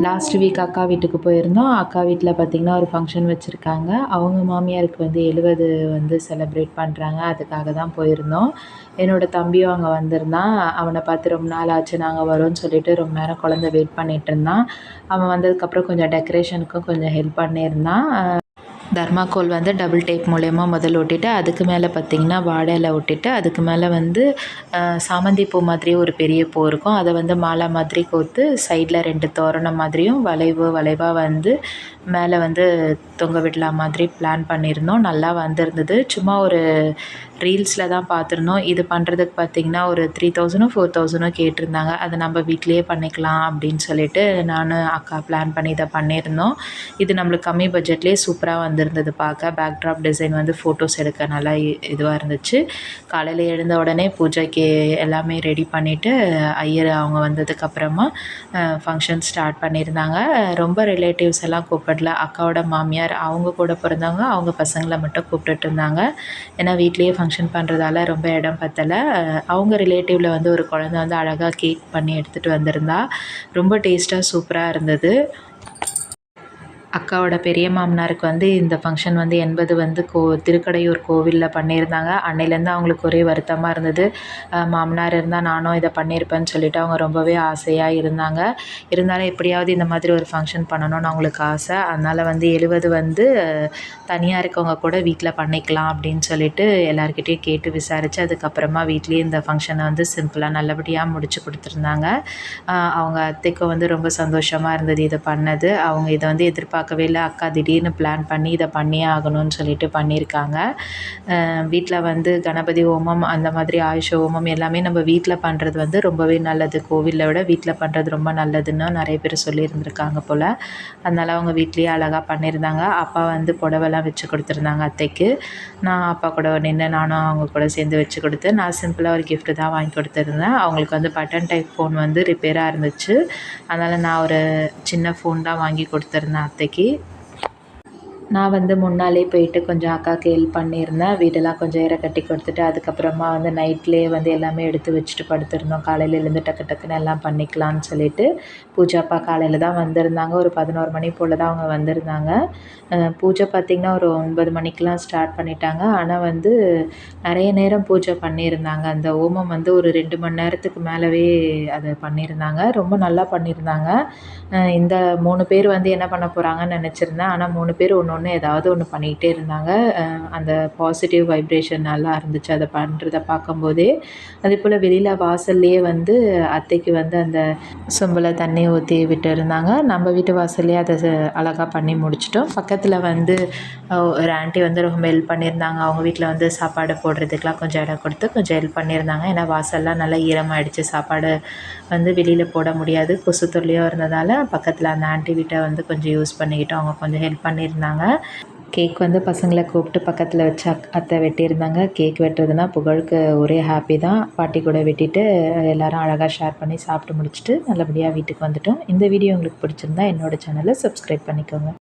Last week அக்கா வீட்டுக்கு போயிருந்தோம். அக்கா வீட்டில் பார்த்திங்கன்னா ஒரு ஃபங்க்ஷன் வச்சுருக்காங்க. அவங்க மாமியாருக்கு வந்து 70 வந்து செலிப்ரேட் பண்ணுறாங்க. அதுக்காக தான் போயிருந்தோம். என்னோடய தம்பியும் அங்கே வந்திருந்தான். அவனை பார்த்து ரொம்ப நாள் ஆச்சு நாங்கள் வரோன்னு சொல்லிட்டு ரொம்ப நேரம் குழந்த வெயிட் பண்ணிகிட்ருந்தான். அவன் வந்ததுக்கப்புறம் கொஞ்சம் டெக்கரேஷனுக்கும் கொஞ்சம் ஹெல்ப் பண்ணியிருந்தான். தர்மாக்கோல் வந்து டபுள் டேப் மூலயமா முதல்ல ஒட்டிட்டு, அதுக்கு மேலே பார்த்திங்கன்னா வாழை இலை ஒட்டிட்டு, அதுக்கு மேலே வந்து சாமந்தி பூ மாதிரி ஒரு பெரிய பூ இருக்கும். அதை வந்து மாலை மாதிரி கோர்த்து சைடில் 2 தோரணம் மாதிரியும் வளைவாக வந்து மேலே வந்து தொங்க விடலாம் மாதிரி பிளான் பண்ணியிருந்தோம். நல்லா வந்திருந்தது. சும்மா ஒரு ரீல்ஸில் தான் பார்த்துருந்தோம். இது பண்ணுறதுக்கு பார்த்திங்கன்னா ஒரு 3000 4000 கேட்டிருந்தாங்க. அதை நம்ம வீட்டிலையே பண்ணிக்கலாம் அப்படின்னு சொல்லிட்டு நானும் அக்கா பிளான் பண்ணி இதை பண்ணியிருந்தோம். இது நம்மளுக்கு கம்மி பட்ஜெட்லேயே சூப்பராக வந்திருந்தது பார்க்க. பேக்ட்ராப் டிசைன் வந்து ஃபோட்டோஸ் எடுக்க நல்லா இதுவாக இருந்துச்சு. காலையில் எழுந்த உடனே பூஜைக்கு எல்லாமே ரெடி பண்ணிவிட்டு ஐயர் அவங்க வந்ததுக்கப்புறமா ஃபங்க்ஷன் ஸ்டார்ட் பண்ணியிருந்தாங்க. ரொம்ப ரிலேட்டிவ்ஸ் எல்லாம் கூப்பிடல. அக்காவோட மாமியார் அவங்க கூட பிறந்தவங்க அவங்க பசங்களை மட்டும் கூப்பிட்டுட்டு இருந்தாங்க. ஏன்னா வீட்லேயே ஃபங்க்ஷன் பண்ணுறதால ரொம்ப இடம் பத்தலை. அவங்க ரிலேட்டிவில் வந்து ஒரு குழந்தை வந்து அழகாக கேக் பண்ணி எடுத்துகிட்டு வந்திருந்தா. ரொம்ப டேஸ்ட்டாக சூப்பராக இருந்தது. அக்காவோட பெரிய மாமனாருக்கு வந்து இந்த ஃபங்க்ஷன் வந்து 80 வந்து திருக்கடையூர் கோவிலில் பண்ணியிருந்தாங்க. அன்னையிலேருந்து அவங்களுக்கு ஒரே வருத்தமாக இருந்தது. மாமனார் இருந்தால் நானும் இதை பண்ணியிருப்பேன்னு சொல்லிவிட்டு அவங்க ரொம்பவே ஆசையாக இருந்தாங்க. இருந்தாலும் எப்படியாவது இந்த மாதிரி ஒரு ஃபங்க்ஷன் பண்ணணும்னு அவங்களுக்கு ஆசை. அதனால் வந்து 70 வந்து தனியாக இருக்கவங்க கூட வீட்டில் பண்ணிக்கலாம் அப்படின்னு சொல்லிட்டு எல்லாருக்கிட்டேயும் கேட்டு விசாரித்து அதுக்கப்புறமா வீட்லேயே இந்த ஃபங்க்ஷனை வந்து சிம்பிளாக நல்லபடியாக முடித்து கொடுத்துருந்தாங்க. அவங்க அத்தைக்கும் வந்து ரொம்ப சந்தோஷமாக இருந்தது இதை பண்ணது. அவங்க இதை வந்து எதிர்பார்க்கவே இல்லை. அக்கா திடீர்னு பிளான் பண்ணி இதை பண்ணியே ஆகணும்னு சொல்லிட்டு பண்ணியிருக்காங்க. வீட்டில் வந்து கணபதி ஹோமம் அந்த மாதிரி ஆயுஷ ஹோமம் எல்லாமே நம்ம வீட்டில் பண்ணுறது வந்து ரொம்பவே நல்லது. கோவிலை விட வீட்டில் பண்ணுறது ரொம்ப நல்லதுன்னு நிறைய பேர் சொல்லியிருந்திருக்காங்க போல். அதனால் அவங்க வீட்லேயே அழகாக பண்ணியிருந்தாங்க. அப்பா வந்து புடவெல்லாம் வச்சு கொடுத்துருந்தாங்க அத்தைக்கு. நான் அப்பா கூட நின்று நானும் அவங்க கூட சேர்ந்து வச்சு கொடுத்து நான் சிம்பிளாக ஒரு கிஃப்ட்டு தான் வாங்கி கொடுத்துருந்தேன். அவங்களுக்கு வந்து பட்டன் டைப் ஃபோன் வந்து ரிப்பேராக இருந்துச்சு. அதனால் நான் ஒரு சின்ன ஃபோன் தான் வாங்கி கொடுத்துருந்தேன் அத்தைக்கு. நான் வந்து முன்னாலே போயிட்டு கொஞ்சம் அக்காவுக்கு ஹெல்ப் பண்ணியிருந்தேன். வீடெல்லாம் கொஞ்சம் ஈர கட்டி கொடுத்துட்டு அதுக்கப்புறமா வந்து நைட்லேயே வந்து எல்லாமே எடுத்து வச்சுட்டு படுத்திருந்தோம். காலையில் எழுந்து டக்கு டக்குன்னு எல்லாம் பண்ணிக்கலான்னு சொல்லிட்டு. பூஜா அப்பா காலையில் தான் வந்திருந்தாங்க. ஒரு 11 மணி போல் தான் அவங்க வந்திருந்தாங்க. பூஜை பார்த்திங்கன்னா ஒரு 9 மணிக்கெலாம் ஸ்டார்ட் பண்ணிட்டாங்க. ஆனால் வந்து நிறைய நேரம் பூஜை பண்ணியிருந்தாங்க. அந்த ஹோமம் வந்து ஒரு 2 மணி நேரத்துக்கு மேலவே அதை பண்ணியிருந்தாங்க. ரொம்ப நல்லா பண்ணியிருந்தாங்க. இந்த 3 பேர் வந்து என்ன பண்ண போகிறாங்கன்னு நினச்சிருந்தேன். ஆனால் 3 பேர் ஒன்று ஏதாவது ஒன்று பண்ணிக்கிட்டே இருந்தாங்க. அந்த பாசிட்டிவ் வைப்ரேஷன் நல்லா இருந்துச்சு அதை பண்ணுறத பார்க்கும்போதே. அதேபோல் வெளியில் வாசல்லையே வந்து அத்தைக்கு வந்து அந்த சொம்பில் தண்ணி ஊற்றி விட்டு இருந்தாங்க. நம்ம வீட்டு வாசல்லையே அதை அழகாக பண்ணி முடிச்சிட்டோம். பக்கத்தில் வந்து ஒரு ஆண்டி வந்து ரொம்ப ஹெல்ப் பண்ணியிருந்தாங்க. அவங்க வீட்டில் வந்து சாப்பாடு போடுறதுக்கெலாம் கொஞ்சம் இடம் கொடுத்து கொஞ்சம் ஹெல்ப் பண்ணியிருந்தாங்க. ஏன்னா வாசல்லாம் நல்லா ஈரமாகிடுச்சு. சாப்பாடு வந்து வெளியில் போட முடியாது, கொசு தொல்லையாக இருந்ததால் பக்கத்தில் அந்த ஆண்டி வீட்டை வந்து கொஞ்சம் யூஸ் பண்ணிக்கிட்டு அவங்க கொஞ்சம் ஹெல்ப் பண்ணியிருந்தாங்க. கேக் வந்து பசங்களை கூப்பிட்டு பக்கத்தில் வச்சு அத்தை வெட்டியிருந்தாங்க. கேக் வெட்டுறதுனா புகழுக்கு ஒரே ஹாப்பி தான். பாட்டி கூட வெட்டிட்டு எல்லோரும் அழகாக ஷேர் பண்ணி சாப்பிட்டு முடிச்சுட்டு நல்லபடியாக வீட்டுக்கு வந்துட்டோம். இந்த வீடியோ உங்களுக்கு பிடிச்சிருந்தா என்னோடய சேனலை சப்ஸ்கிரைப் பண்ணிக்கோங்க.